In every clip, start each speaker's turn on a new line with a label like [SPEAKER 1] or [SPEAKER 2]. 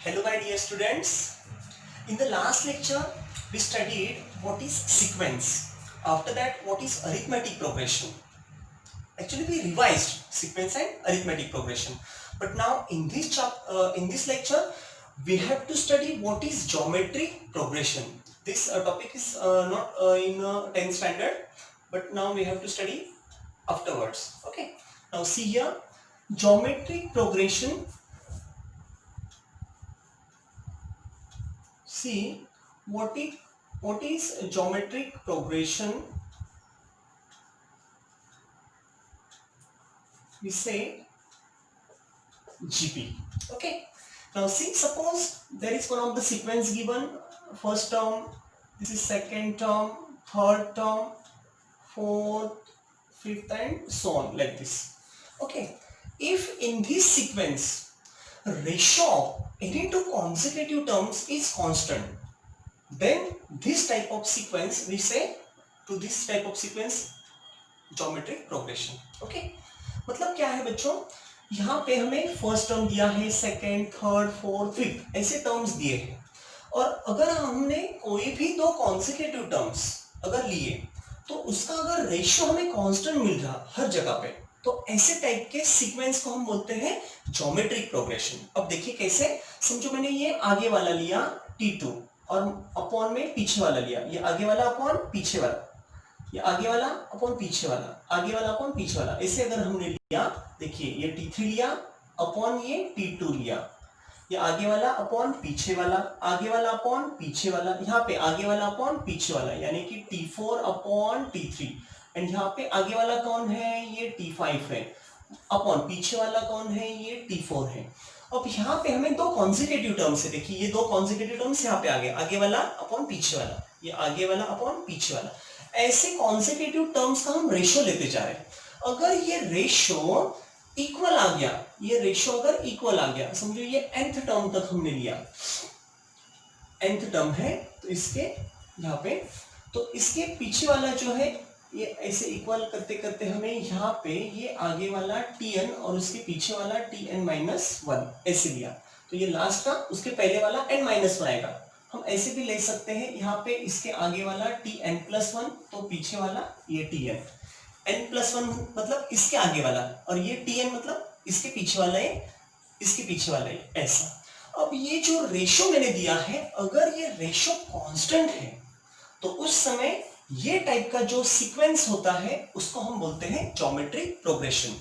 [SPEAKER 1] Hello my dear students. In the last lecture we studied what is sequence. After that what is arithmetic progression. Actually we revised sequence and arithmetic progression. But now in this lecture we have to study what is geometry progression. This topic is not in 10th standard, but now we have to study afterwards. Okay. Now see here, geometric progression. See what is geometric progression. We say GP. Okay. Now see, suppose there is one of the sequence given, first term, this is second term, third term, fourth, fifth, and so on, like this. Okay. If in this sequence ratio of any two consecutive terms is constant, then this type of sequence, we say to this type of sequence geometric progression. Okay. मतलब क्या है बच्चों, यहाँ पे हमें first term दिया है, second, third, fourth, fifth, ऐसे टर्म्स दिए हैं, और अगर हमने कोई भी दो कॉन्सेक्यूटिव टर्म्स अगर लिए तो उसका अगर रेशियो हमें कांस्टेंट मिल रहा हर जगह पे, तो ऐसे टाइप के सीक्वेंस को हम बोलते हैं ज्योमेट्रिक प्रोग्रेशन. अब देखिए कैसे, समझो मैंने ये आगे वाला लिया T2 और अपॉन में पीछे वाला लिया, ये आगे वाला अपॉन पीछे वाला, ये आगे वाला अपॉन पीछे वाला, आगे वाला अपॉन पीछे वाला, ऐसे अगर हमने लिया, देखिए ये T3 लिया अपॉन ये T2 लिया, ये आगे वाला अपॉन पीछे वाला, आगे वाला अपॉन पीछे वाला, यहाँ पे आगे वाला अपॉन पीछे वाला, यानी कि T4 अपॉन T3, एंड यहाँ पे आगे वाला कौन है, ये T5 है, अपॉन पीछे वाला कौन है, ये T4 है. अब यहाँ पे हमें दो कॉन्सेक्यूटिव टर्म्स है, देखिए ये दो कॉन्सेक्यूटिव टर्म्स यहाँ पे आगे वाला अपॉन पीछे वाला, ये आगे वाला अपॉन पीछे वाला, ऐसे कॉन्सेक्यूटिव टर्म्स का हम रेशियो लेते जा रहे हैं. अगर ये रेशियो इक्वल आ गया, ये रेशियो अगर इक्वल आ गया, समझो ये nth टर्म तक हमने लिया, nth टर्म है, तो इसके यहाँ पे, तो इसके पीछे वाला जो है ये ऐसे इक्वल करते करते हमें यहाँ पे ये आगे वाला Tn और उसके पीछे वाला Tn-1 ऐसे लिया, तो ये लास्ट का उसके पहले वाला n-1 आएगा. हम ऐसे भी ले सकते हैं, यहाँ पे इसके आगे वाला Tn+1 तो पीछे वाला ये Tn, n+1 मतलब इसके आगे वाला, और ये Tn मतलब इसके पीछे वाला है, इसके पीछे वाला है, ऐसा. अब ये जो रेशियो मैंने दिया है, अगर ये रेशियो कांस्टेंट है तो उस समय ये टाइप का जो सीक्वेंस होता है उसको हम बोलते हैं geometric progression.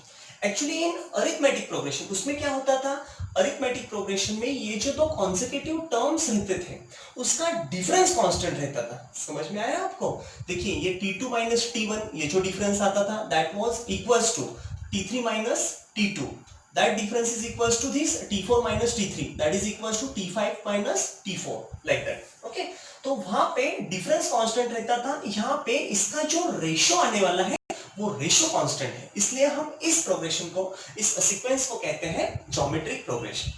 [SPEAKER 1] Actually in arithmetic progression उसमें क्या होता था, अरिथमेटिक प्रोग्रेशन में ये जो दो कॉन्सेक्यूटिव टर्म्स रहते थे उसका डिफरेंस कांस्टेंट रहता था. समझ में आया आपको? देखिए ये T2 माइनस T1, ये जो डिफरेंस आता था that was equals to T3 minus T2, that difference is equals to this T4 minus T3, that is equals to T5 minus T4, like that. okay, तो वहां पे डिफरेंस कांस्टेंट रहता था, यहाँ पे इसका जो रेशियो आने वाला है वो रेशियो कांस्टेंट है, इसलिए हम इस प्रोग्रेशन को, इस सीक्वेंस को कहते हैं ज्योमेट्रिक प्रोग्रेशन.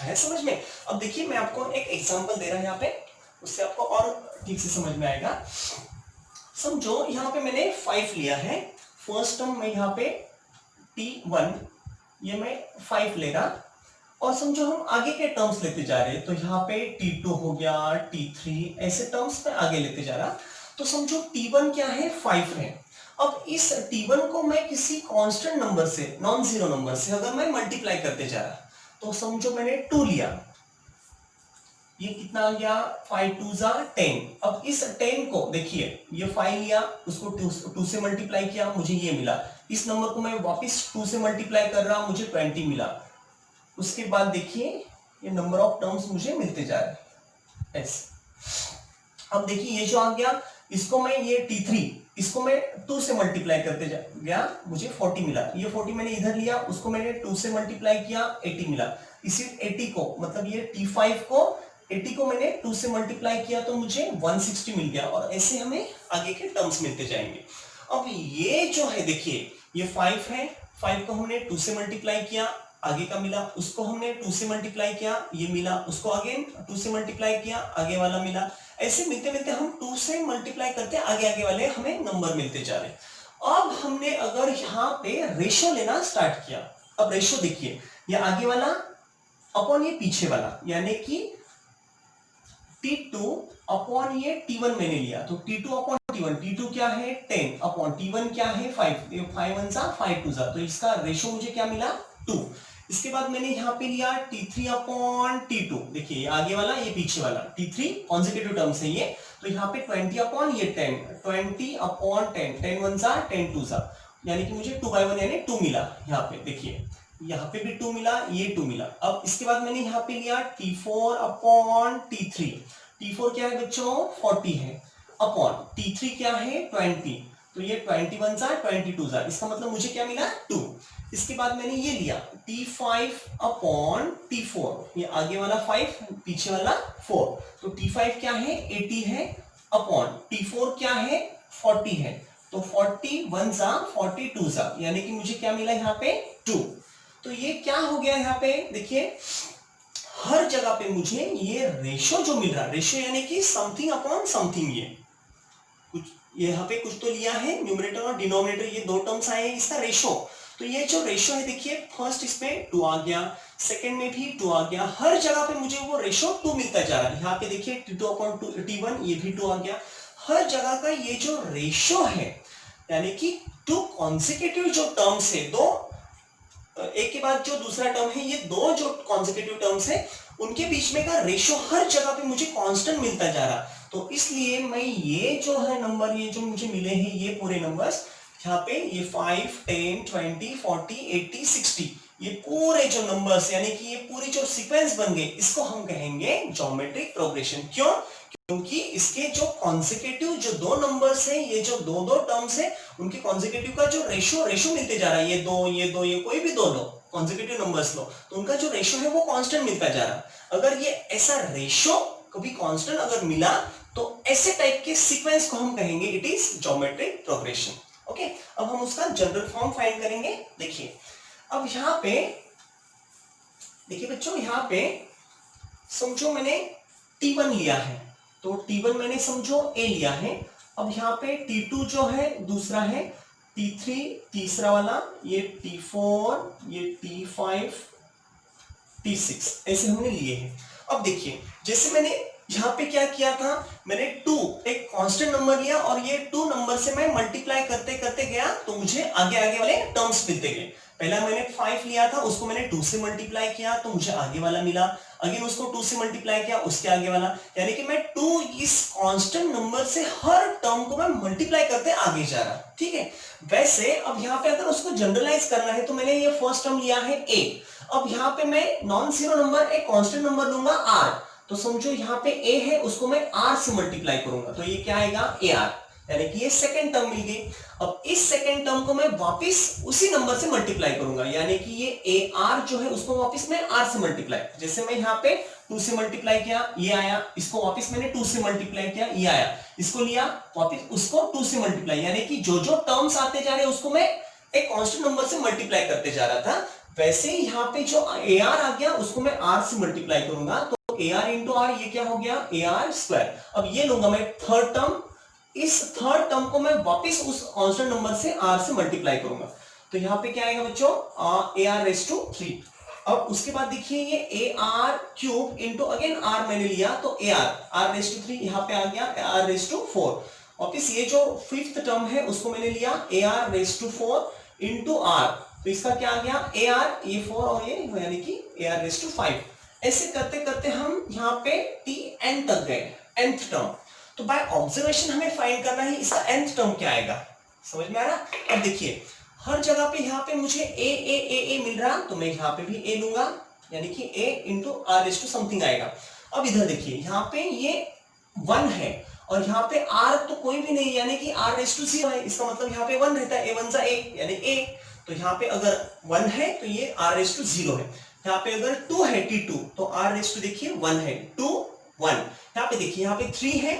[SPEAKER 1] है समझ में? अब देखिए मैं आपको एक एग्जांपल दे रहा हूं यहाँ पे, उससे आपको और ठीक से समझ में आएगा. समझो यहाँ पे मैंने 5 लिया है, फर्स्ट टर्म में यहाँ पे T1, ये मैं 5 लेगा, और समझो हम आगे के टर्म्स लेते जा रहे हैं, तो यहाँ पे T2 हो गया, T3, ऐसे टर्म्स में आगे लेते जा रहा, तो समझो T1 क्या है, 5 है. अब इस T1 को मैं किसी कांस्टेंट नंबर से, नॉन जीरो नंबर से अगर मैं मल्टीप्लाई करते जा रहा, तो समझो मैंने 2 लिया, ये कितना आ गया, 5 2 जा 10. अब इस 10 को देखिए, ये 5 लिया, उसको 2 से मल्टीप्लाई किया, मुझे ये मिला. इस नंबर को मैं वापस 2 से मल्टीप्लाई कर रहा, मुझे 20 मिला. उसके बाद देखिए ये नंबर ऑफ टर्म्स मुझे मिलते जा रहे हैं ऐसे. अब देखिए ये जो आ गया, इसको मैं ये T3, इसको मैं 2 से मल्टीप्लाई करते गया, मुझे 40 मिला. ये 40 मैंने इधर लिया, उसको मैंने 2 से मल्टीप्लाई किया, 80 मिला. इसी 80 को, मतलब ये T5 को, 80 को मैंने 2 से मल्टीप्लाई किया तो मुझे 160 मिल गया, और ऐसे हमें आगे के टर्म्स मिलते जाएंगे. अब ये जो है देखिए, ये 5 है, 5 को हमने 2 से मल्टीप्लाई किया, आगे का मिला, उसको हमने 2 से मल्टीप्लाई किया, ये मिला, उसको अगेन 2 से मल्टीप्लाई किया, आगे वाला मिला. ऐसे मिलते मिलते हम 2 से मल्टीप्लाई करते आगे वाले हमें नंबर मिलते जा रहे. अब हमने अगर यहाँ पे रेशियो लेना स्टार्ट किया, अब रेशियो देखिए, ये आगे वाला अपॉन ये पीछे वाला, यानी कि T2 अपॉन ये T1 मैंने लिया, तो T2 अपॉन T1, T2 क्या है 10 अपॉन T1 क्या है 5, 5 1 जा 5 2 जा, तो इसका रेशो मुझे क्या मिला 2। इसके बाद मैंने यहाँ पे लिया T3 अपॉन T2, देखिए आगे वाला ये पीछे वाला, T3 कॉन्सेक्यूटिव टर्म्स है ये, तो यहाँ पे 20 अपॉन ये 10, 20 अपॉन 10, 10 1 जा 10 2 जा, यानी कि मुझे 2/1 यानी 2 मिला। यहाँ पे देखिए यहाँ पे भी 2 मिला, ये 2 मिला। अब इसके बाद मैंने यहाँ पे लिया T4 अपॉन T3, T4 क्या है बच्चों 40 है, अपॉन T3 क्या है 20, तो ये 21 जा 22 जा, इसका मतलब मुझे क्या मिला 2। इसके बाद मैंने ये लिया T5 अपॉन T4, ये आगे वाला 5 पीछे वाला 4, तो T5 क्या है 80 है, अपॉन T4 क्या है 40 है, तो 41 जा 42 जा, यानी कि मुझे क्या मिला यहाँ पे 2। तो ये क्या हो गया यहाँ पे देखिए, हर जगह पे मुझे ये रेशो जो मिल रहा है, रेशो यानी कि समथिंग अपॉन समथिंग, ये कुछ यहाँ पे कुछ तो लिया है, न्यूमरेटर और डिनोमिनेटर ये दो टर्म्स आए हैं, इसका रेशो, तो ये जो रेशो है देखिए फर्स्ट इसमें 2 आ गया, सेकंड में भी 2 आ गया, हर जगह पे मुझे वो रेशो 2 मिलता जा रहा है। यहाँ पे देखिए T2 अपॉन T1 ये भी 2 आ गया, हर जगह का ये जो रेशो है, यानी कि 2 कॉन्सेक्यूटिव जो टर्म्स है, दो एक के बाद जो दूसरा टर्म है, ये दो जो कॉन्सेक्यूटिव टर्म्स है उनके बीच में का रेशो हर जगह पे मुझे कांस्टेंट मिलता जा रहा, तो इसलिए मैं ये जो है नंबर, ये जो मुझे मिले हैं ये पूरे नंबर्स, यहाँ पे ये 5 10 20 40 80 60, ये पूरे जो नंबर्स यानी कि ये पूरी जो सीक्वेंस बन गए, इसको हम कहेंगे ज्योमेट्रिक प्रोग्रेशन। क्यों? क्योंकि इसके जो कॉन्सेक्यूटिव जो दो नंबर्स हैं, ये जो दो दो टर्म्स हैं, उनके कॉन्सेक्यूटिव का जो रेशो मिलते जा रहा है, ये दो ये कोई भी दो लो कॉन्सेक्यूटिव नंबर्स लो, तो उनका जो रेशो है वो कांस्टेंट मिलता जा रहा। अगर ये ऐसा रेशो कभी कांस्टेंट अगर मिला, तो ऐसे टाइप के सीक्वेंस को हम कहेंगे it is geometric progression. Okay, अब हम उसका जनरल फॉर्म फाइंड करेंगे। देखिए अब यहाँ पे देखिए बच्चों, यहाँ पे समझो मैंने T1 लिया है, तो T1 मैंने समझो A लिया है। अब यहाँ पे T2 जो है दूसरा है, T3 तीसरा वाला, ये T4, ये T5, T6 ऐसे हमने लिए हैं। अब देखिए जैसे मैंने यहाँ पे क्या किया था, मैंने 2 एक कांस्टेंट नंबर लिया और ये 2 नंबर से मैं मल्टीप्लाई करते करते गया, तो मुझे आगे आगे वाले टर्म्स मिलते गए। पहला मैंने 5 लिया था, उसको मैंने 2 से मल्टीप्लाई किया तो मुझे आगे वाला मिला, अगेन उसको 2 से मल्टीप्लाई किया, उसके आगे वाला, यानी कि मैं 2 इस कांस्टेंट नंबर से हर टर्म को मैं मल्टीप्लाई करते आगे जा रहा। ठीक है, वैसे अब यहाँ पे अगर उसको जनरलाइज करना है, तो मैंने ये फर्स्ट टर्म लिया है A। अब यहाँ पे मैं नॉन जीरो नंबर एक कांस्टेंट नंबर लूंगा R, तो समझो यहाँ पे A है, उसको मैं R से मल्टीप्लाई करूंगा, तो ये क्या आएगा AR, यानी कि ये सेकंड टर्म मिल गई। अब इस सेकंड टर्म को मैं वापस उसी नंबर से मल्टीप्लाई करूंगा, यानी कि ये AR जो है उसको वापस मैं R से मल्टीप्लाई, जैसे मैं यहाँ पे 2 से मल्टीप्लाई किया ये आया, इसको वापस मैंने 2 से मल्टीप्लाई किया ये आया, इसको लिया वापस उसको 2 से मल्टीप्लाई, यानी कि जो जो टर्म्स आते जा रहे हैं उसको मैं एक कांस्टेंट नंबर से मल्टीप्लाई करते जा रहा था। वैसे ही यहाँ पे जो AR आ गया उसको मैं R से मल्टीप्लाई करूंगा, तो AR इंटू R ये क्या हो गया AR स्क्वायर। अब ये लूंगा मैं थर्ड टर्म, इस थर्ड टर्म को मैं वापस उस कांस्टेंट नंबर से R से मल्टीप्लाई करूंगा, तो यहाँ पे क्या आएगा बच्चों AR रेज़ टू 3। अब उसके बाद देखिए ये AR cube into again R मैंने लिया, तो R रेज़ टू 3 यहाँ पे आ गया AR रेज़ टू 4। वापिस ये जो फिफ्थ टर्म है उसको मैंने लिया AR raise to 4 into R, तो इसका क्या आ गया AR ये 4 और ये यानी कि AR रेज़ टू 5। ऐसे करते करते हम यहाँ पे Tn तक गए, nth टर्म। तो बाय ऑब्जर्वेशन हमें फाइंड करना है इसका nth टर्म क्या आएगा, समझ में आ रहा। अब देखिए हर जगह पे यहाँ पे मुझे A मिल रहा, तो मैं यहाँ पे भी A लूंगा, यानी कि A into R raise to something आएगा। अब इधर देखिए यहाँ पे ये 1 है और यहाँ पे R तो कोई भी नहीं, यानी कि R रेज़ टू 0 है, इसका मतलब यहाँ पे 1 रहता है, A1 सा A यानी A, तो यहाँ पे अगर 1 है तो ये R रेज़ टू 0 है। यहाँ पे अगर 2 है T2 तो R रेज़ टू देखिए 1 है, 2 1। यहाँ पे देखिए यहाँ पे 3 है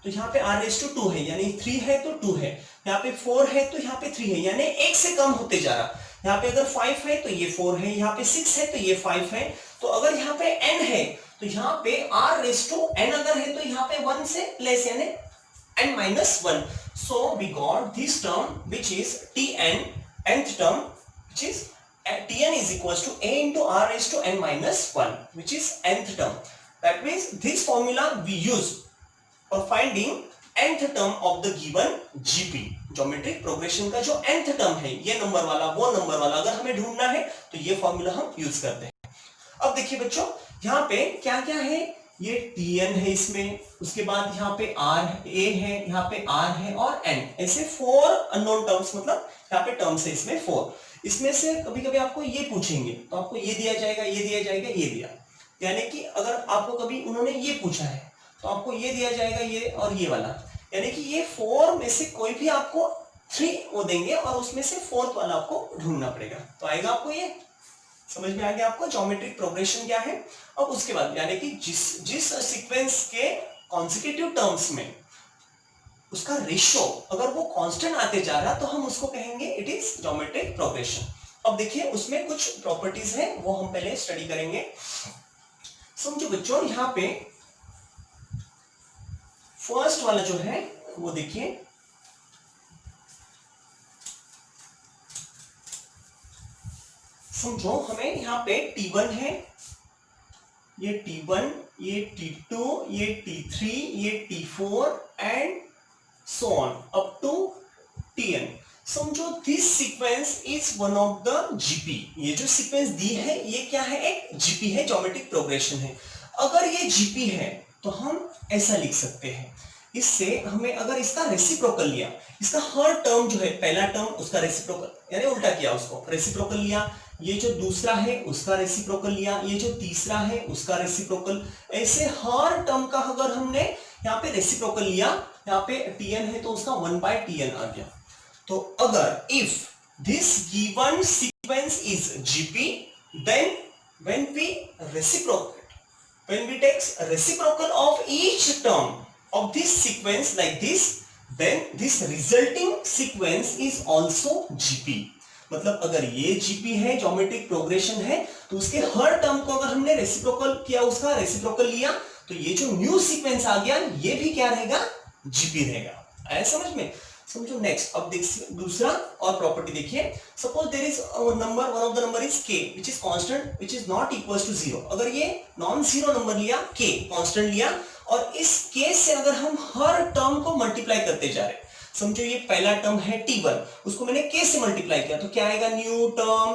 [SPEAKER 1] तो यहाँ पे R रेज़ टू 2 है, यानी 3 है तो 2 है, यहाँ पे 4 है तो यहाँ पे 3 है, यानी 1 से कम होते जा रहा। यहाँ पे अगर 5 है तो ये 4 है, यहाँ पे 6 है तो ये 5 है, तो अगर यहाँ पे n है तो यहाँ पे R रेज़ टू n अगर है तो यहाँ पे 1 से लेस यानी n minus 1. So we got this term which is Tn, nth term which is Tn is equals to a into r raised to n minus 1, which is nth term. That means this formula we use for finding nth term of the given GP. Geometric progression का जो nth term है, ये number वाला वो number वाला, अगर हमें ढूंढना है तो ये फॉर्मूला हम यूज करते हैं। अब देखिए बच्चों, यहाँ पे क्या क्या है, ये Tn है इसमें, उसके बाद यहाँ पे A है, यहाँ पे R है और N, ऐसे 4 अननोन टर्म्स, मतलब यहाँ पे टर्म्स है इसमें 4। इसमें से कभी कभी आपको ये पूछेंगे तो आपको ये दिया जाएगा, ये दिया जाएगा, ये दिया, यानी कि अगर आपको कभी उन्होंने ये पूछा है तो आपको ये दिया जाएगा, ये और ये वाला, यानी कि ये 4 में से कोई भी आपको 3 वो देंगे और उसमें से 4th वाला आपको ढूंढना पड़ेगा। तो आएगा आपको ये समझ में आ गया आपको ज्योमेट्रिक प्रोग्रेशन क्या है। अब उसके बाद यानी कि जिस सीक्वेंस के कॉन्सेक्यूटिव टर्म्स में उसका रेशियो अगर वो कांस्टेंट आते जा रहा तो हम उसको कहेंगे इट इज ज्योमेट्रिक प्रोग्रेशन। अब देखिए उसमें कुछ प्रॉपर्टीज है वो हम पहले स्टडी करेंगे। समझो बच्चों, यहां पे फर्स्ट वाला जो है वो देखिए, समझो हमें यहाँ पे T1 है, ये T1, ये T2, ये T3, ये T4 and so on up to Tn। समझो this sequence is one of the GP. ये जो सीक्वेंस दी है ये क्या है, एक जीपी है, ज्योमेट्रिक प्रोग्रेशन है। अगर ये जीपी है तो हम ऐसा लिख सकते हैं, इससे हमें अगर इसका रेसिप्रोकल लिया, इसका हर टर्म जो है, पहला टर्म उसका रेसिप्रोकल यानी उल्टा किया, उसको रेसिप्रोकल लिया, ये जो दूसरा है उसका रेसिप्रोकल लिया, ये जो तीसरा है उसका रेसिप्रोकल, ऐसे हर टर्म का अगर हमने यहाँ पे रेसिप्रोकल लिया, यहाँ पे Tn है तो उसका 1/Tn आ गया। तो अगर if this given sequence is GP, then when we reciprocate, when we take reciprocal of each term of this sequence like this, then this resulting sequence is also GP। मतलब अगर ये GP है, geometric progression है, तो उसके हर term को अगर हमने रेसिप्रोकल किया, उसका रेसिप्रोकल लिया, तो ये जो न्यू सीक्वेंस आ गया ये भी क्या रहेगा, GP रहेगा। आया समझ में? समझो नेक्स्ट। अब देखिए दूसरा और प्रॉपर्टी देखिए, suppose there is number, one of the number is k which is constant which is not equals to 0। अगर ये नॉन जीरो नंबर लिया, k कांस्टेंट लिया, और इस k से अगर हम हर टर्म को मल्टीप्लाई करते जा रहे, समझो ये पहला टर्म है T1, उसको मैंने k से मल्टीप्लाई किया तो क्या आएगा, new term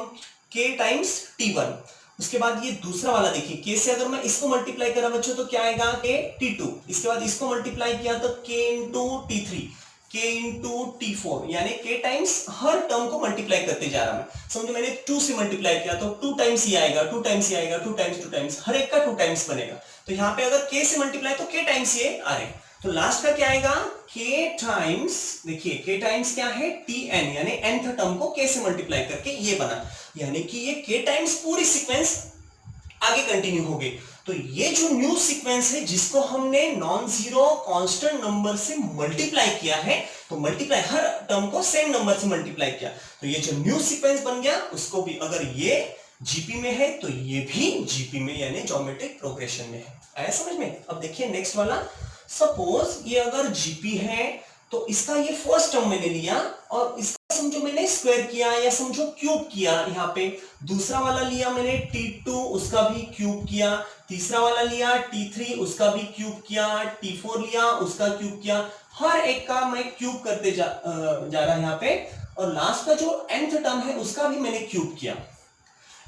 [SPEAKER 1] k times T1। उसके बाद ये दूसरा वाला देखिए, k से अगर मैं इसको मल्टीप्लाई करा बच्चों तो क्या आएगा, k T2। इसके बाद इसको मल्टीप्लाई किया तो k into T3, k into T4, यानी k टाइम्स हर टर्म को मल्टीप्लाई करते जा रहा मैं। समझो मैंने 2 से मल्टीप्लाई किया तो 2 टाइम्स ये आएगा, 2 टाइम्स ये आएगा, 2 टाइम्स, हर एक का 2 टाइम्स बनेगा। तो यहाँ पे अगर k से मल्टीप्लाई तो k टाइम्स ये आ रहे, तो लास्ट का क्या आएगा, k टाइम्स, देखिए k टाइम्स क्या है, Tn, यानी nth टर्म को k से मल्टीप्लाई करके ये बना, यानी कि ये k टाइम्स पूरी सीक्वेंस आगे कंटिन्यू हो गई। तो ये जो न्यू सीक्वेंस है जिसको हमने नॉन जीरो कांस्टेंट नंबर से मल्टीप्लाई किया है, तो मल्टीप्लाई हर टर्म को सेम नंबर से मल्टीप्लाई किया, तो ये जो न्यू सीक्वेंस बन गया, उसको भी अगर ये जीपी में है तो ये भी जीपी में यानी ज्योमेट्रिक प्रोग्रेशन में है। आया समझ में? अब देखिए नेक्स्ट वाला, सपोज ये अगर जीपी है तो इसका ये फर्स्ट टर्म मैंने लिया और इसका समझो मैंने स्क्वायर किया या समझो क्यूब किया, यहाँ पे दूसरा वाला लिया मैंने T2, उसका भी क्यूब किया, तीसरा वाला लिया T3, उसका भी क्यूब किया, T4 लिया, उसका क्यूब किया, हर एक का मैं क्यूब करते जा रहा यहाँ पे, और लास्ट का जो nth टर्म है उसका भी मैंने क्यूब किया,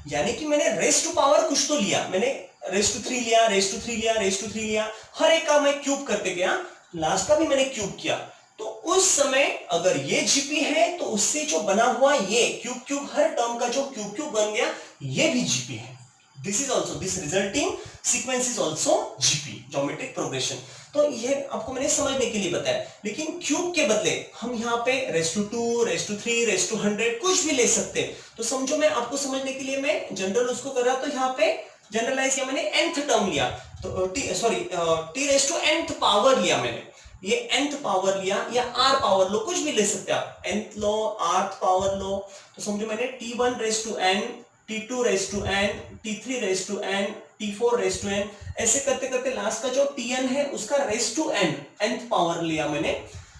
[SPEAKER 1] यानी कि मैंने रेस टू पावर कुछ तो लिया, मैंने रेस टू 3 लिया, रेस टू 3 लिया, रेस टू 3 लिया, हर एक का मैं क्यूब करते गया, लास्ट का भी मैंने क्यूब किया। तो उस समय अगर ये जीपी है तो उससे जो बना हुआ ये क्यूब हर टर्म का जो क्यूब बन गया ये भी जीपी है। This is also, this resulting sequence is also GP, geometric progression. तो ये आपको मैंने समझने के लिए बताया, लेकिन क्यूब के बदले हम यहाँ पे raise to 2, raise to 3, raise to 100 कुछ भी ले सकते हैं। तो समझो मैं आपको समझने के लिए मैं जनरल उसको कर रहा, तो यहाँ पे जनरलाइज किया मैंने, nth टर्म लिया तो t raise to nth power लिया मैंने, ये nth पावर लिया या r पावर लो, कुछ भी ले सकते हैं आप, nth लो, rth पावर लो। तो समझो मैंने t1 raise to n, t2 raise to n, t3 raise to n, t4 raise to n, ऐसे करते करते लास्ट का जो tn है उसका raise to n, nth power लिया मैंने।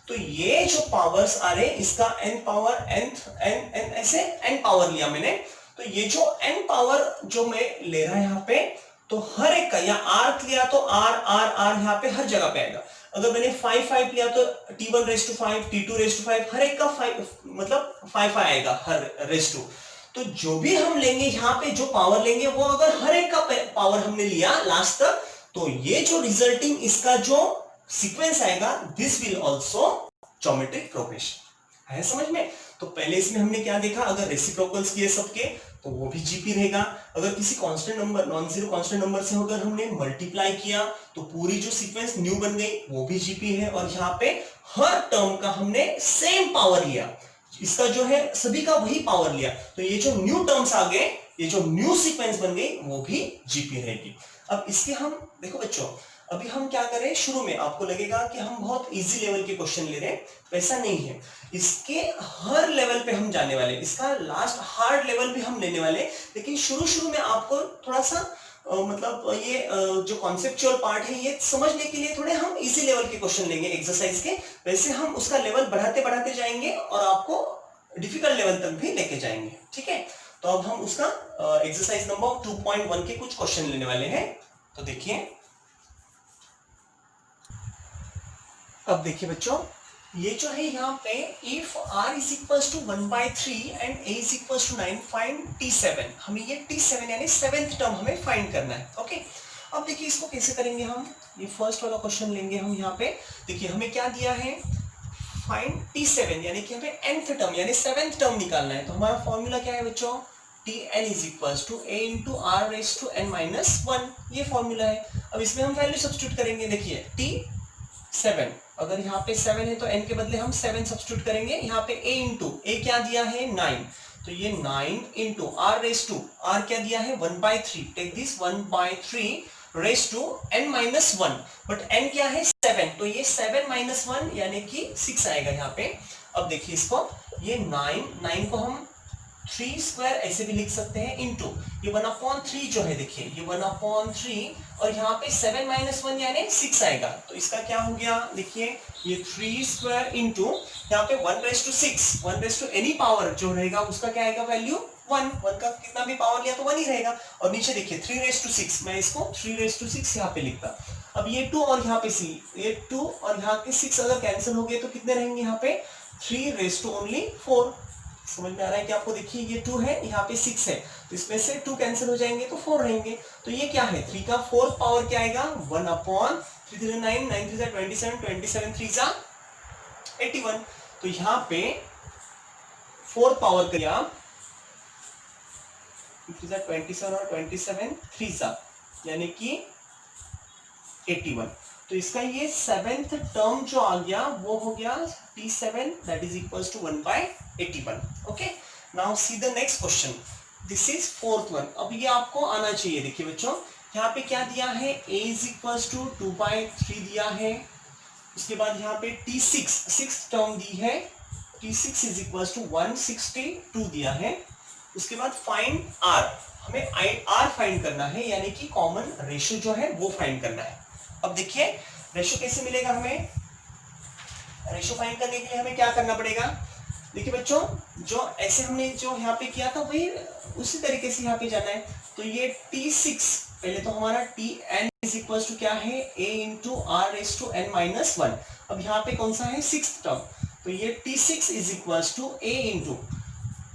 [SPEAKER 1] तो ये जो पावर्स आ रहे इसका n पावर nth n ऐसे n पावर लिया मैंने, तो ये जो n पावर जो मैं ले रहा है यहाँ पे, तो हर एक का, या r लिया तो r r r यहाँ पे हर जगह पे आएगा। अगर मैंने 5 5 लिया तो t1 raise to 5, t2 raise to 5, हर एक का 5 मतलब 5 आएगा हर रेस टू। तो जो भी हम लेंगे यहाँ पे जो पावर लेंगे वो अगर हर एक का पावर हमने लिया लास्ट तक, तो ये जो रिजल्टिंग इसका जो सीक्वेंस आएगा, this will also geometric progression. है समझ में? तो पहले इसमें हमने क्या देखा, अगर रेसिप्रोकल्स किए सबके तो वो भी जीपी रहेगा। अगर किसी constant number, non zero constant number से अगर हमने मल्टीप्लाई किया तो पूरी जो सीक्वेंस न्यू बन गई, वो भी जीपी है। और यहाँ पे हर टर्म का हमने सेम पावर लिया, इसका जो है सभी का वही पावर लिया, तो ये जो न्यू टर्म्स आ गए, ये जो न्यू सीक्वेंस बन गई, वो भी जीपी रहेगी। अब इसके हम देखो बच्चों, अभी हम क्या करें, शुरू में आपको लगेगा कि हम बहुत इजी लेवल के क्वेश्चन ले रहे हैं, वैसा नहीं है। इसके हर लेवल पे हम जाने वाले, इसका लास्ट हार्ड लेवल भी हम लेने वाले, लेकिन शुरू में आपको थोड़ा सा मतलब ये जो कॉन्सेप्चुअल पार्ट है ये समझने के लिए थोड़े हम इजी लेवल के क्वेश्चन लेंगे एक्सरसाइज के, वैसे हम उसका लेवल बढ़ाते जाएंगे और आपको डिफिकल्ट लेवल तक भी लेके जाएंगे। ठीक है, तो अब हम उसका एक्सरसाइज नंबर 2.1 के कुछ क्वेश्चन लेने वाले हैं। तो देखिए, अब देखिए बच्चों, ये जो है यहाँ पे if r is equals to 1/3 and a is equals to 9, find t7। हमें ये t7 यानी सेवेंथ टर्म हमें फाइंड करना है। ओके, अब देखिए इसको कैसे करेंगे हम, ये फर्स्ट वाला क्वेश्चन लेंगे हम। यहाँ पे देखिए हमें क्या दिया है, फाइंड t7 यानी कि हमें nth टर्म यानी सेवेंथ टर्म निकालना है। तो हमारा फॉर्मूला क्या है बच्चों, tn is equals to a into r raised to n minus 1, ये फॉर्मूला है। अब इसमें हम वैल्यू सब्स्टिट्यूट करेंगे। देखिए t7, अगर यहाँ पे 7 है तो n के बदले हम 7 सब्स्टिट्यूट करेंगे। यहाँ पे a इंटू a क्या दिया है 9, तो ये 9 into r raise to r क्या दिया है 1/3, take this 1/3 raise to n minus 1, but n क्या है 7, तो ये 7 minus 1 यानी कि 6 आएगा यहाँ पे। अब देखिए इसको, ये 9 को हम 3 स्क्वायर ऐसे भी लिख सकते हैं, इंटू ये 1/3 जो है, देखिए ये 1/3 और यहाँ पे 7 minus 1 यानी 6 आएगा। तो इसका क्या हो गया, देखिए ये 3 स्क्वायर इंटू यहाँ पे 1/6, 1 एनी पावर जो रहेगा उसका क्या आएगा वैल्यू 1 का कितना भी पावर लिया तो 1 ही रहेगा। और नीचे देखिए 3/6, मैं इसको 3/6 यहाँ पे लिखता। अब ये 2 और यहाँ पे सी, ये 2 और यहाँ के 6 अगर कैंसिल हो गए तो कितने रहेंगे यहाँ पे 3/4। समझ में आ रहा है कि आपको, देखिए ये 2 है, यहाँ पे 6 है, तो इसमें से 2 कैंसिल हो जाएंगे तो 4 रहेंगे। तो ये क्या है, 3 का 4th पावर क्या आएगा 1/3, 9 9 3 27, 27 3 81। तो यहाँ पे 4th पावर क्या 27 और 27 3 यानी कि 81। तो इसका ये सेवेंथ टर्म जो आ गया वो हो गया t7 that is equals to 1/81। Okay, now see the next question, this is fourth one. अब ये आपको आना चाहिए। देखिए बच्चों, यहाँ पे क्या दिया है, a is equals to 2/3 दिया है, उसके बाद यहाँ पे t6 टर्म दी है, t6 is equals to 162 दिया है। उसके बाद फाइंड r, हमें r फाइंड करना है, यानी कि कॉमन रेशियो जो है वो फाइंड करना है। अब देखिए रेशियो कैसे मिलेगा, हमें रेशियो फाइंड करने के लिए हमें क्या करना पड़ेगा। देखिए बच्चों, जो ऐसे हमने जो यहाँ पे किया था वही उसी तरीके से यहाँ पे जाना है। तो ये t6, पहले तो हमारा tn इज इक्वल टू क्या है a into r raise to n minus 1। अब यहाँ पे कौन सा है 6th टर्म, तो ये t6 is equal to a into,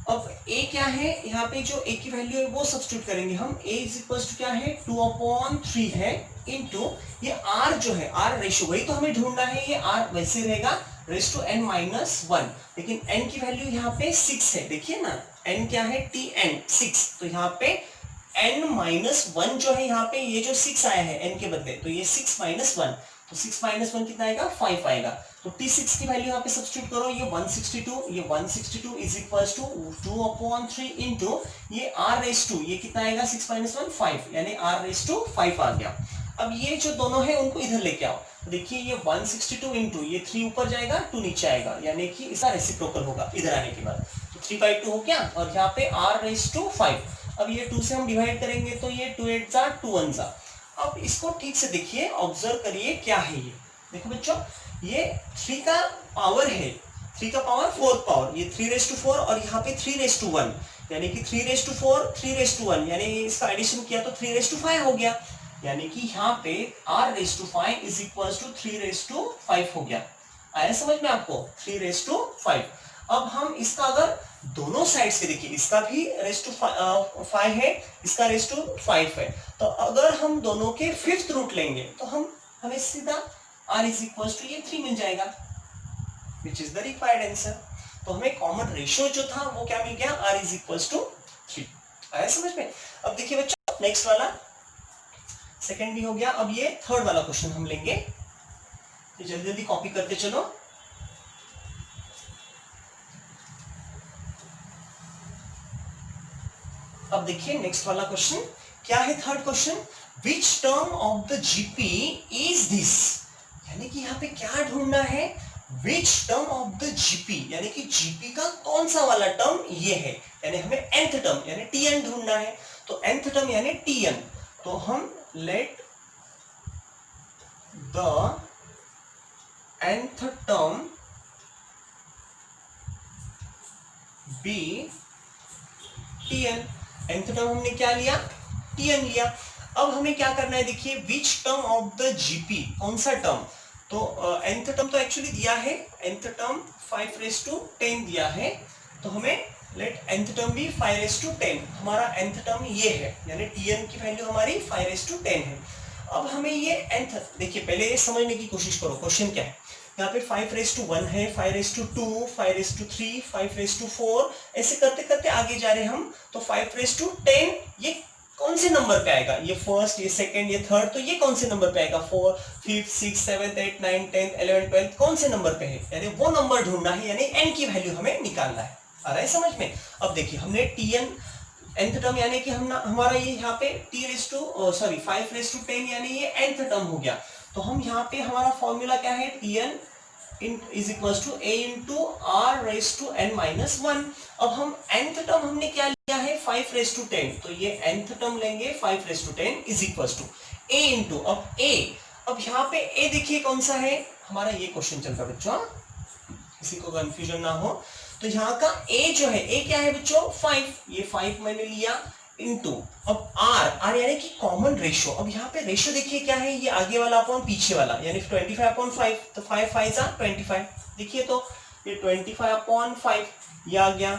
[SPEAKER 1] अब a क्या है, यहाँ पे जो a की वैल्यू है वो सब्स्टिट्यूट करेंगे हम। a इज इक्वल टू क्या है 2/3 है, इंटू ये r जो है r रेशियो, वही तो हमें ढूंढना है, ये r वैसे रहेगा रेस टू n माइनस 1, लेकिन n की वैल्यू यहाँ पे 6 है। देखिए ना n क्या है tn 6, तो यहाँ पे n माइनस 1 जो है, यहाँ पे ये जो 6 आया है n के बदले, तो ये 6 माइनस 1, तो 6 माइनस 1 कितना आएगा 5 आएगा। तो t6 की वैल्यू यहाँ पे सब्स्टिट्यूट करो, ये 162, ये 162 इज इक्वल्स टू 2/3 इंटू ये r रेस टू, ये कितना आएगा 6 माइनस 1 5, यानी r रेस टू 5 आ गया। अब ये जो दोनों है उनको इधर लेके आओ, देखिए ये 162 इंटू ये 3 ऊपर जाएगा 2 नीचे आएगा, यानी कि इसका रेसिप्रोकल होगा इधर आने के बाद। तो 3/2 हो गया, और यहाँ पे r रेस टू 5। अब ये 2 से हम डिवाइड करेंगे तो ये 2 8 जा 2 1 जा। अब इसको ठीक से देखिए, ऑब्जर्व करिए क्या है ये। देखो बच्चों, ये 3 का पावर है, 3 का पावर 4th पावर, ये 3/4 और यहाँ पे 3/1, यानी कि 3:4 3:1, यानी इसका एडिशन किया तो 3:5 हो गया, यानी कि यहाँ पे r/5 इज इक्वल टू 3:5 हो गया। आया समझ में आपको? 3:5। अब हम इसका अगर दोनों साइड से देखिए, इसका भी r/5 है, इसका r/5 है, तो अगर हम दोनों के फिफ्थ रूट लेंगे तो हमें सीधा r इज इक्वल टू ये 3 मिल जाएगा, which is the required answer. तो हमें कॉमन रेशियो जो था वो क्या मिल गया? r is equal to 3। आया समझ में? अब देखिए बच्चों, नेक्स्ट वाला सेकंड भी हो गया, अब ये थर्ड वाला क्वेश्चन हम लेंगे, तो जल्दी जल्दी कॉपी करते चलो। अब देखिए नेक्स्ट वाला क्वेश्चन क्या है, third question, which term of the GP is this, यानी कि यहाँ पे क्या ढूंढना है? Which term of the GP, यानी कि जीपी का कौन सा वाला टर्म ये है, यानी हमें nth टर्म यानी tn ढूंढना है। तो nth टर्म यानी tn, तो हम let the nth term be tn। nth term हमने क्या लिया? tn लिया। अब हमें क्या करना है, देखिए which term of the GP, कौन सा टर्म, तो nth टर्म तो एक्चुअली दिया है, nth टर्म 5/10 दिया है, तो हमें लेट nth टर्म भी 5/10, हमारा nth टर्म ये है, यानी tn की वैल्यू हमारी 5/10 है। अब हमें ये nth, देखिए पहले ये समझने की कोशिश करो क्वेश्चन क्या है। यहाँ पे 5/1 है, 5/2, 5/3, 5/4, ऐसे करते करते आगे जा रहे हैं हम, तो 5/10 ये कौन से नंबर पे आएगा? ये फर्स्ट, ये सेकंड, ये थर्ड, तो ये कौन से नंबर पे आएगा? 4, 5, 6, 7, 8, 9, 10, 11, 12, कौन से नंबर पे है? यानी वो नंबर ढूंढना है, यानी n की वैल्यू हमें निकालना है। आ रहा है समझ में? अब देखिए हमने tn nth टर्म यानी कि हमारा ये यहाँ पे 5/10 यानी ये nth टर्म हो गया। तो हम यहाँ पे हमारा फॉर्मूला क्या है? tn is equal to a into r/n-1। अब हम nth टर्म हमने क्या लिया है? 5/10, तो ये nth टर्म लेंगे 5/10 is equal to a into, अब a, अब यहाँ पे a देखिए कौन सा है, हमारा ये क्वेश्चन चल रहा है बच्चों, किसी को कंफ्यूजन ना हो, तो यहाँ का a जो है, a क्या है बच्चों? 5, ये 5 मैंने लिया इंटू, अब r यानी कि कॉमन रेशियो। अब यहाँ पे रेशियो देखिए क्या है, ये आगे वाला अपॉन पीछे वाला, यानी 25/5, तो 5 5 25। देखिए तो ये 25/5 ये आ गया।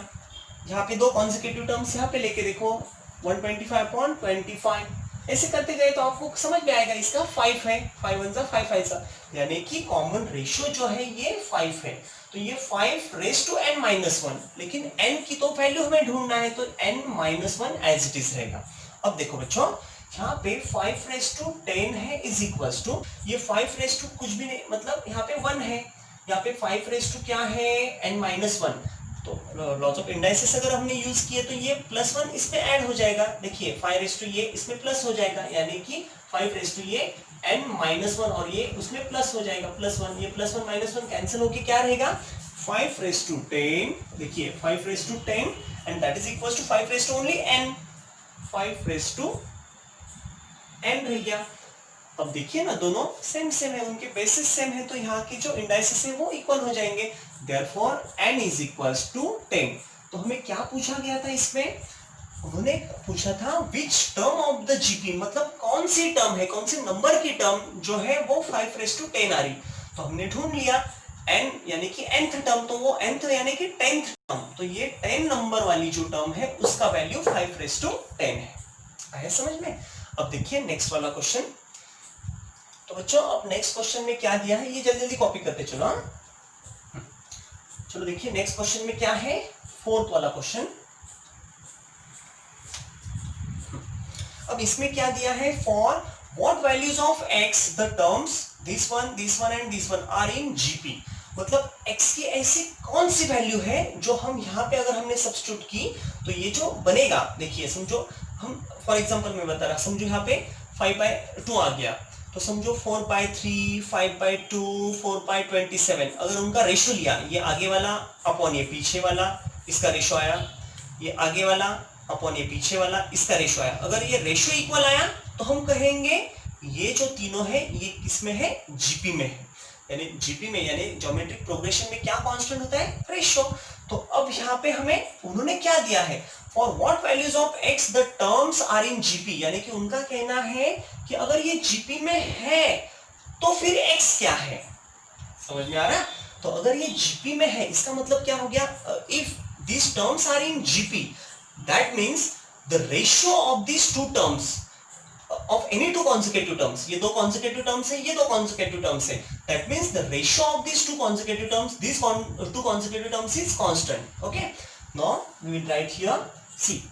[SPEAKER 1] यहाँ पे दो कॉन्सेक्यूटिव टर्म्स यहाँ पे लेके देखो, 125/25, ऐसे करते गए तो आपको समझ में आएगा इसका 5 है, 5 1 5 5, यानी कि कॉमन रेशियो जो है ये 5 है। तो ये 5/n-1, लेकिन n की तो वैल्यू हमें ढूंढना है, तो n-1 एज इट इज रहेगा। अब देखो बच्चों, यहाँ पे 5/10 है इज इक्वल टू, ये 5 कुछ भी नहीं, मतलब यहाँ पे 1 है, यहाँ पे 5 क्या है? n-1। तो लॉज ऑफ इंडाइसिस अगर हमने यूज किए तो ये +1 इसमें ऐड हो जाएगा। देखिए 5 ये इसमें प्लस हो जाएगा, यानी कि 5 ये n-1 और ये उसमें प्लस हो जाएगा +1, ये +1 -1 कैंसिल होके क्या रहेगा? 5/10। देखिए 5/10 and that is equal to 5 only n, 5/n रह गया। अब देखिए ना, दोनों सेम सेम है, उनके बेसिस सेम है, तो यहाँ के जो इंडाइसिस है वो इक्वल हो जाएंगे। Therefore n is equals to 10। तो हमें क्या पूछा गया था इसमें? उन्होंने पूछा था which term of the GP, मतलब कौन सी टर्म है, कौन से नंबर की टर्म जो है वो 5/10 आ रही। तो हमने ढूंढ लिया n यानी कि nth टर्म, तो वो nth यानी कि 10th टर्म, तो ये 10 नंबर वाली जो टर्म है उसका वैल्यू 5/10 है। आया समझ में? अब देखिए नेक्स्ट वाला क्वेश्चन। तो बच्चों अब नेक्स्ट क्वेश्चन में क्या दिया है, ये जल्दी जल्दी कॉपी करते चलो। चलो देखिए नेक्स्ट क्वेश्चन में क्या है, फोर्थ वाला क्वेश्चन। अब इसमें क्या दिया है? For what values of x the terms this one and this one are in GP, मतलब x की ऐसी कौन सी वैल्यू है जो हम यहाँ पे अगर हमने सब्स्टिट्यूट की तो ये जो बनेगा, देखिए समझो, हम फॉर एग्जांपल मैं बता रहा, समझो यहाँ पे 5/2 आ गया, तो समझो 4/3, 5/2, 4/27, अगर उनका रेशियो लिया, ये आगे वाला अपॉन ये पीछे वाला, इसका रेशियो आया, ये आगे वाला अपॉन ये पीछे वाला, इसका रेशियो आया। अगर ये रेशियो इक्वल आया तो हम कहेंगे ये जो तीनों है ये किसमें है? जीपी में है। यानी जीपी में, यानी ज्योमेट्रिक प्रोग्रेशन में क्या कांस्टेंट होता है? रेशियो। तो अब यहाँ पे हमें उन्होंने क्या दिया है, for what values of x the terms are in GP, यानी कि उनका कहना है कि अगर ये जीपी में है तो फिर x क्या है, समझ में आ रहा है। तो अगर ये जीपी में है इसका मतलब क्या हो गया, if these terms are in GP, that means the ratio of these two terms of any two consecutive terms, ये दो consecutive terms है, ये दो consecutive terms है, that means the ratio of these two consecutive terms, these two consecutive terms is constant. Okay, now we will write here, see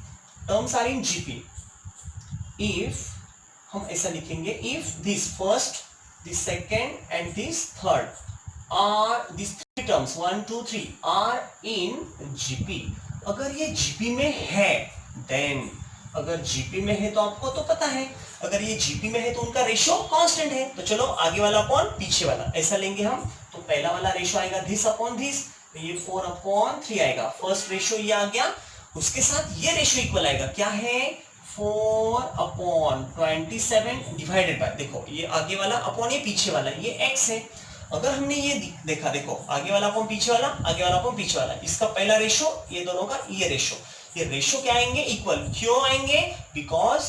[SPEAKER 1] terms are in GP, if हम ऐसा लिखेंगे, if this first, this second and this third are these three terms 1 2 3 are in GP, अगर ये GP में है then, अगर GP में है तो आपको तो पता है, अगर ये GP में है तो उनका रेशियो कांस्टेंट है। तो चलो आगे वाला अपॉन पीछे वाला ऐसा लेंगे हम, तो पहला वाला रेशियो आएगा दिस अपॉन दिस, तो ये 4/3 आएगा, फर्स्ट रेशियो ये आ गया, उसके साथ ये रेशियो इक्वल आएगा, क्या है 4/27 डिवाइडेड बाय, देखो ये आगे वाला अपॉन ये पीछे वाला, ये x है। अगर हमने ये देखा, देखो आगे वाला अपॉन पीछे वाला, आगे वाला अपॉन पीछे वाला, इसका पहला रेशियो, ये दोनों का ये रेशियो क्या आएंगे, इक्वल, क्यों आएंगे, because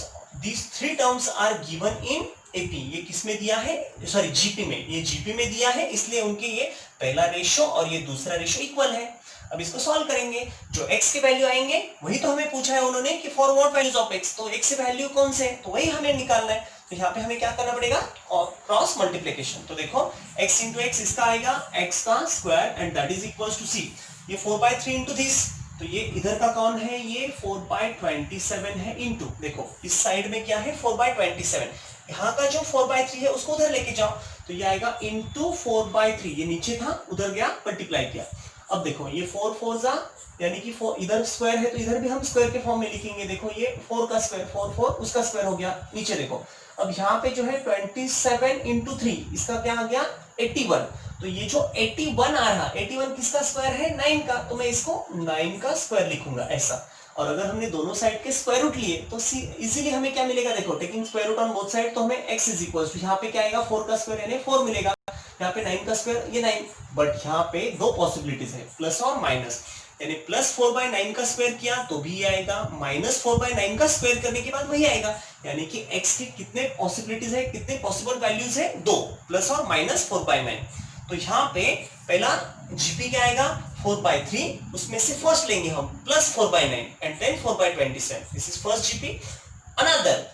[SPEAKER 1] these three terms are given in AP, ये किसमें दिया है, सॉरी जीपी में, ये जीपी में दिया है, इसलिए उनके ये पहला रेशियो और ये दूसरा रेशियो इक्वल है। अब इसको सॉल्व करेंगे, जो x के वैल्यू आएंगे वही तो हमें पूछा है उन्होंने कि for what values of x, तो x से वैल्यू कौन से, तो वही हमें निकालना है। तो यहाँ पे हमें क्या करना पड़ेगा, और क्रॉस मल्टीप्लिकेशन, तो देखो x इंटू एक्स इसका आएगा x का square and that is equals to c, ये 4/3 इंटू दिस, तो ये इधर का कौन है, ये 4/27 है, इंटू देखो इस साइड में क्या है 4/27, यहाँ का जो 4/3 है उसको उधर लेके जाओ, तो ये आएगा इंटू 4/3, ये नीचे था उधर गया मल्टीप्लाई किया। अब देखो ये 4 4 जा, यानी कि 4 इधर स्क्वायर है तो इधर भी हम स्क्वायर के फॉर्म में लिखेंगे, देखो ये 4 का स्क्वायर 4 4 उसका स्क्वायर हो गया, नीचे देखो अब यहाँ पे जो है 27 इंटू 3 इसका क्या आ गया 81, तो ये जो 81 आ रहा, 81 किसका स्क्वायर है 9 का, तो मैं इसको 9 का स्क्वायर लिखूंगा ऐसा। और अगर हमने दोनों साइड के स्क्वायर रूट लिए तो इजीली हमें क्या मिलेगा, देखो taking square root on both side, तो हमें x इज इक्वल टू यहाँ पे क्या आएगा 4 का स्क्वायर यानी 4 मिलेगा, यहाँ पे 9 का स्क्वायर ये 9, बट यहाँ पे दो पॉसिबिलिटीज है प्लस और माइनस, यानी प्लस 4/9 का स्क्वायर किया तो भी ये आएगा, माइनस 4/9 का स्क्वायर करने के बाद वही आएगा, यानी कि x के कितने पॉसिबिलिटीज है, कितने पॉसिबल वैल्यूज है, दो, प्लस और माइनस 4/9। तो यहाँ पे पहला जीपी क्या आएगा 4/3, उसमें से फर्स्ट लेंगे हम plus 4/9 and then 4/27, this is first GP. Another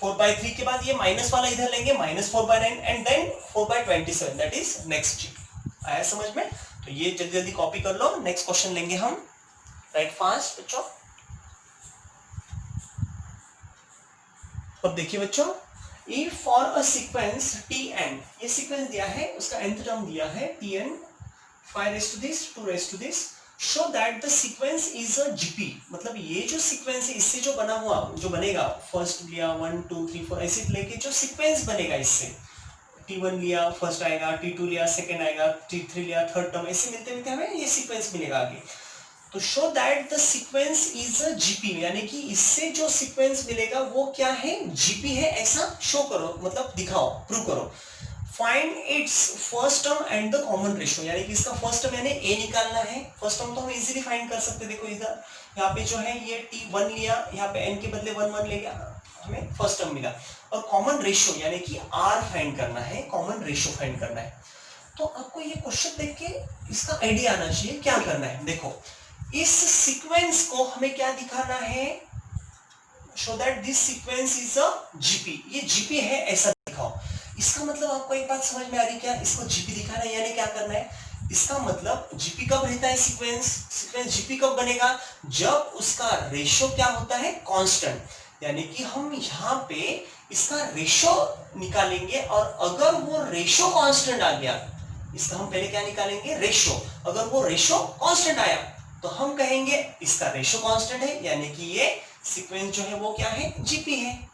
[SPEAKER 1] 4/3 के बाद ये माइनस वाला इधर लेंगे, minus 4/9 and then 4/27, that is next GP. आया समझ में, तो ये जल्दी जल्दी कॉपी कर लो, नेक्स्ट क्वेश्चन लेंगे हम, राइट फास्ट बच्चों। अब देखिए बच्चों, if for a sequence tn, ये सीक्वेंस दिया है, उसका nth टर्म दिया है tn 5 raised to this 2 raised to this, show that the sequence is a GP, मतलब ये जो सीक्वेंस है इससे जो बना हुआ जो बनेगा, फर्स्ट लिया 1 2 3 4 ऐसे लेके जो सीक्वेंस बनेगा, इससे t1 लिया फर्स्ट आएगा, t2 लिया सेकंड आएगा, t3 लिया थर्ड टर्म, ऐसे मिलते मिलते हमें ये सीक्वेंस मिलेगा आगे। तो show that the sequence is a GP, यानी कि इससे जो सीक्वेंस मिलेगा वो क्या है जीपी है, ऐसा शो करो, मतलब दिखाओ, प्रूव करो। Find its first term and the common ratio, यानी कि इसका फर्स्ट टर्म यानी a निकालना है, फर्स्ट टर्म तो हम इजीली फाइंड कर सकते हैं, देखो इधर यहाँ पे जो है ये t1 लिया, यहाँ पे n के बदले 1 1 ले गया, हमें फर्स्ट टर्म मिला। और कॉमन रेशियो यानी कि r फाइंड करना है, कॉमन रेशियो फाइंड करना है। तो आपको ये क्वेश्चन देख के इसका आइडिया आना चाहिए क्या करना है। देखो इस सीक्वेंस को हमें क्या दिखाना है, show that this sequence is a GP, ये जीपी है ऐसा दिखाओ। इसका मतलब आपको एक बात समझ में आ रही क्या, इसको जीपी दिखाना है यानी क्या करना है, इसका मतलब जीपी कब रहता है सीक्वेंस जीपी कब बनेगा, जब उसका रेशियो क्या होता है कांस्टेंट, यानी कि हम यहाँ पे इसका रेशियो निकालेंगे और अगर वो रेशियो कांस्टेंट आ गया, इसका हम पहले क्या निकालेंगे रेशियो, अगर वो रेशियो कांस्टेंट आया तो हम कहेंगे इसका रेशियो कांस्टेंट है, यानी कि ये सीक्वेंस जो है वो क्या है जीपी है।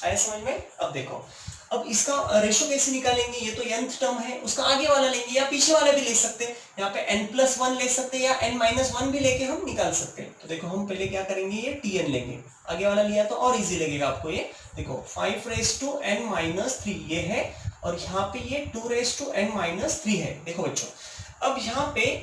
[SPEAKER 1] आया समझ में। अब देखो अब इसका रेशियो कैसे निकालेंगे, ये तो nth टर्म है, उसका आगे वाला लेंगे या पीछे वाला भी ले सकते हैं, यहाँ पे n+1 ले सकते हैं या n-1 भी लेके हम निकाल सकते हैं। तो देखो हम पहले क्या करेंगे, ये tn लेंगे, आगे वाला लिया तो और इजी लगेगा आपको। ये देखो 5 raised to n-3 ये है और यहाँ पे ये 2 raised to n-3 है। देखो बच्चों अब यहाँ पे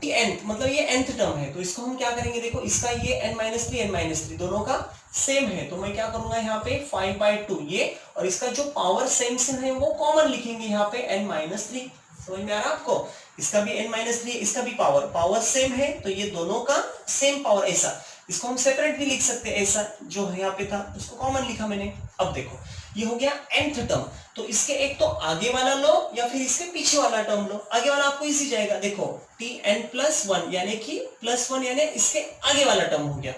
[SPEAKER 1] टी एन मतलब ये nth टर्म है, तो इसको हम क्या करेंगे, देखो इसका ये n-3 दोनों का सेम है, तो मैं क्या करूंगा यहाँ पे 5/2 ये, और इसका जो पावर सेम है वो कॉमन लिखेंगे यहाँ पे n-3। समझ में आ रहा आपको, इसका भी n-3 इसका भी पावर सेम है, तो ये दोनों का सेम पावर, ऐसा इसको हम सेपरेट भी लिख सकते हैं, ऐसा जो यहाँ पे था उसको कॉमन लिखा मैंने। अब देखो ये हो गया nth टर्म, तो इसके एक तो आगे वाला लो या फिर इसके पीछे वाला टर्म लो, आगे वाला आपको इजी जाएगा, देखो tn+1 यानी कि +1 यानी इसके आगे वाला टर्म हो गया।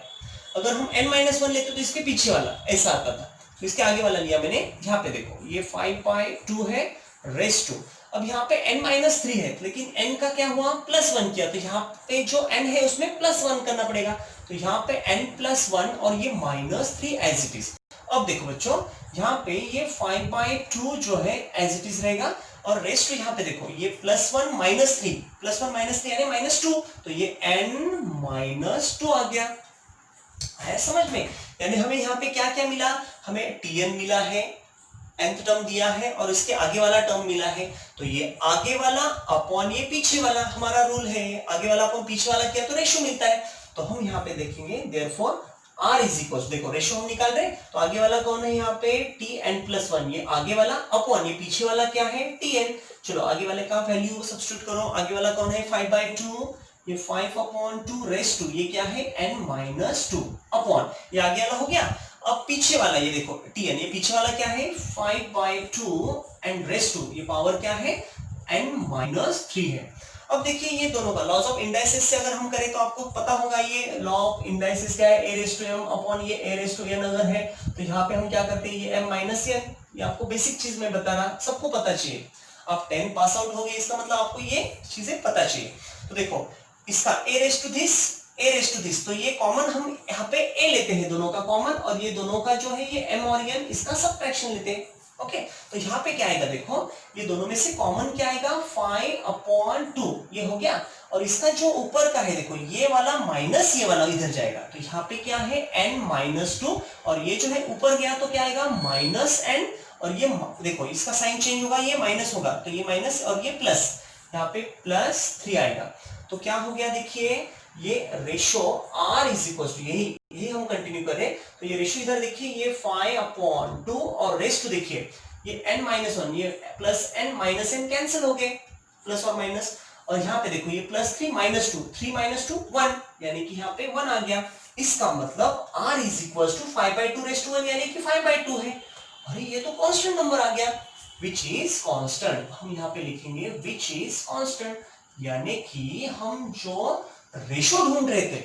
[SPEAKER 1] अगर हम n-1 लेते तो इसके पीछे वाला ऐसा आता था, तो इसके आगे वाला लिया मैंने। यहाँ पे देखो ये 5/2 है रेस टू, अब यहाँ पे n-3 है, लेकिन n का क्या हुआ +1 किया, तो यहाँ पे जो n है उसमें +1 करना पड़ेगा, तो यहाँ पे n+1 और ये -3 एज इट इज। अब देखो बच्चों यहाँ पे ये 5/2 जो है एज इट इज रहेगा, और रेस्ट टू यहाँ पे देखो ये +1 -3 यानी -2, तो ये n-2 आ गया, है समझ में। यानी हमें यहाँ पे क्या क्या मिला, हमें tn मिला है, nth टर्म दिया है, और इसके आगे वाला टर्म मिला है, तो ये आगे वाला अपॉन ये पीछे वाला हमारा रूल है, आगे वाला अपॉन पीछे वाला किया तो रेशियो मिलता है, तो हम यहाँ पे देखेंगे देयरफॉर R इज इक्वल, देखो रेशियो हम निकाल रहे हैं, तो आगे वाला कौन है यहाँ पे tn+1, ये आगे वाला अपॉन ये पीछे वाला क्या है tn। चलो आगे वाले का वैल्यू सब्स्टिट्यूट करो, आगे वाला कौन है 5/2, ये 5/2 रेस टू ये क्या है n-2 अपॉन ये आगे वाला हो गया। अब पीछे वाला ये देखो tn, ये पीछे वाला क्या है 5/2 एंड रेस टू ये पावर क्या है n-3 है। अब देखिए ये दोनों का लॉज ऑफ इंडाइसिस से अगर हम करें तो आपको पता होगा, ये लॉ ऑफ इंडाइसिस क्या है a⁻m अपॉन ये a⁻n अगर है, तो यहाँ पे हम क्या करते हैं ये m-n, ये आपको बेसिक चीज में बता रहा, सबको पता चाहिए, आप 10 पास आउट हो गए इसका मतलब आपको ये चीजें पता चाहिए। तो देखो इसका a to this, तो ये कॉमन हम यहाँ पे a लेते हैं, दोनों का कॉमन, और ये दोनों का जो है ये m और n इसका सबट्रैक्शन लेते हैं। ओके, तो यहाँ पे क्या आएगा, देखो ये दोनों में से कॉमन क्या आएगा 5/2 ये हो गया, और इसका जो ऊपर का है देखो ये वाला माइनस ये वाला इधर जाएगा, तो यहाँ पे क्या है n-2, और ये जो है ऊपर गया तो क्या आएगा -n, और ये देखो इसका साइन चेंज होगा, ये माइनस होगा तो ये माइनस और ये प्लस, यहाँ पे +3 आएगा। तो क्या हो गया देखिए ये ratio R is equal to, यही हम कंटिन्यू करें, तो ये रेशो इधर देखिए ये 5/2 और रेस टू देखिए ये n-1, ये +n-n कैंसिल हो गए, प्लस और माइनस, और यहाँ पे देखो ये +3 -2 3 -2 1 यानी कि यहाँ पे 1 आ गया। इसका मतलब R is equal to 5/2 raise to 1 यानी कि 5/2 है। अरे ये तो कांस्टेंट नंबर आ गया, विच इज कांस्टेंट, हम यहाँ पे लिखेंगे विच इज कांस्टेंट, यानी कि हम जो रेशो ढूंढ रहे थे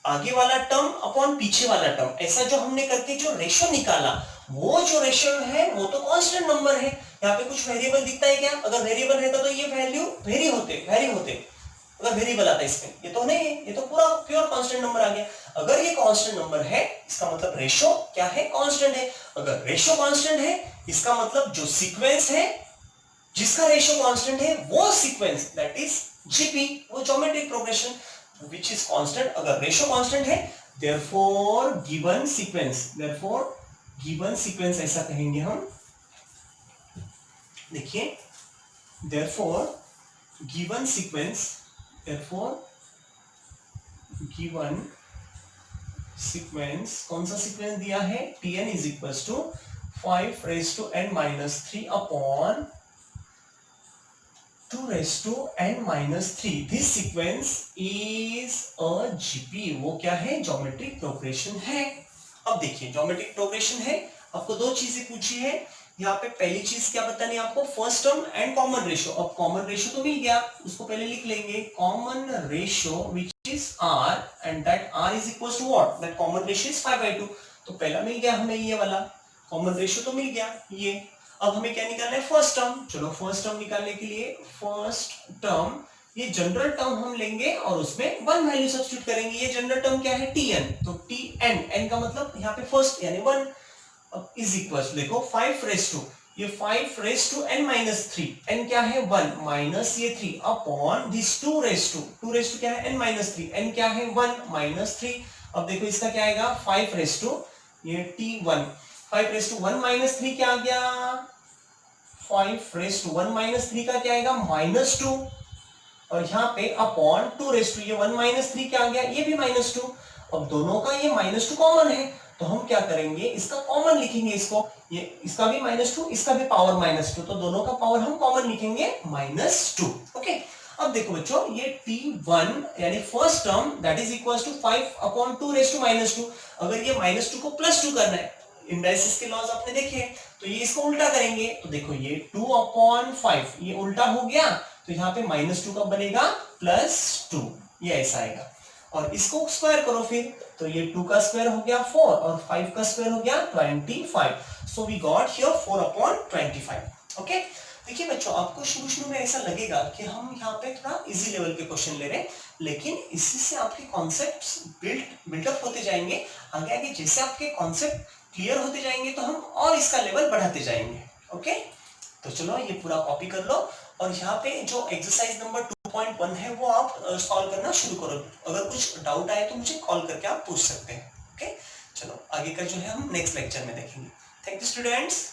[SPEAKER 1] आगे वाला टर्म अपॉन पीछे वाला टर्म, ऐसा जो हमने करके जो रेशो निकाला वो जो रेशो है वो तो कांस्टेंट नंबर है। यहाँ पे कुछ वेरिएबल दिखता है क्या, अगर वेरिएबल रहता तो ये वैल्यू वेरी होते, अगर वेरिएबल आता इसमें, ये तो नहीं है, ये तो पूरा प्योर कांस्टेंट नंबर आ गया। अगर ये कांस्टेंट नंबर है इसका मतलब रेशो क्या है कांस्टेंट है, अगर रेशो कांस्टेंट है इसका मतलब जो सीक्वेंस है जिसका रेशो कांस्टेंट है वो सीक्वेंस दैट इज जीपी, वो geometric progression which is constant, अगर रेशो कांस्टेंट है therefore given sequence ऐसा कहेंगे हम, देखिए therefore given sequence कौन सा सीक्वेंस दिया है tn is equals to 5^n-3 upon 2^n-3, this sequence is a GP, वो क्या है ज्योमेट्रिक प्रोग्रेशन है। अब देखिए ज्योमेट्रिक प्रोग्रेशन है, आपको दो चीजें पूछी है यहाँ पे, पहली चीज क्या बतानी है आपको first term and common ratio. अब कॉमन रेशियो तो मिल गया, उसको पहले लिख लेंगे common ratio which is R and that R is equal to what, that common ratio is 5/2, तो पहला मिल गया हमें ये वाला कॉमन रेशियो तो मिल गया ये। अब हमें क्या निकालना है फर्स्ट टर्म, चलो फर्स्ट टर्म निकालने के लिए फर्स्ट टर्म ये जनरल टर्म हम लेंगे और उसमें 1 वैल्यू सब्स्टिट्यूट करेंगे। ये जनरल टर्म क्या है tn, तो tn n का मतलब यहाँ पे फर्स्ट यानी 1, अब इज इक्वल देखो 5^2, ये 5^n-3, n क्या है 1 माइनस ये 3 अपॉन दिस 2^2 क्या है n-3, n क्या है 1 -3। अब देखो इसका क्या आएगा 5^, ये t1, 5^1 -3 क्या आ गया 5^1 -3 का क्या आएगा -2, और यहाँ पे अपॉन 2 रेस टू, ये 1 माइनस 3 क्या आ गया, ये भी -2। अब दोनों का ये -2 कॉमन है, तो हम क्या करेंगे, इसका कॉमन लिखेंगे इसको, ये इसका भी -2, इसका भी पावर -2, तो दोनों का पावर हम कॉमन लिखेंगे -2। ओके, अब देखो बच्चों, ये t1 यानी first term that is equal to 5/2 raise to -2। अगर ये -2 को +2 करना है, इंडाइसिस के लॉज आपने देखे, तो ये इसको उल्टा करेंगे, तो देखो ये 2/5 ये उल्टा हो गया, तो यहाँ पे -2 का बनेगा +2, ये ऐसा आएगा। और इसको स्क्वायर करो फिर, तो ये 2 का स्क्वायर हो गया 4 और 5 का स्क्वायर हो गया 25। So we got here 4/25। Okay, देखिए बच्चों, आपको शुरू शुरू में ऐसा लगेगा कि हम यहाँ पे थोड़ा इजी लेवल के क्वेश्चन ले रहे हैं, लेकिन इसी से आपके कॉन्सेप्ट्स बिल्डअप होते जाएंगे। आगे आगे जैसे आपके कॉन्सेप्ट क्लियर होते जाएंगे तो हम और इसका लेवल बढ़ाते जाएंगे। ओके, तो चलो ये पूरा कॉपी कर लो, और यहाँ पे जो एक्सरसाइज नंबर 2.1 है वो आप सॉल्व करना शुरू करो। अगर कुछ डाउट आए तो मुझे कॉल करके आप पूछ सकते हैं। ओके, चलो आगे का जो है हम नेक्स्ट लेक्चर में देखेंगे। Thank you students.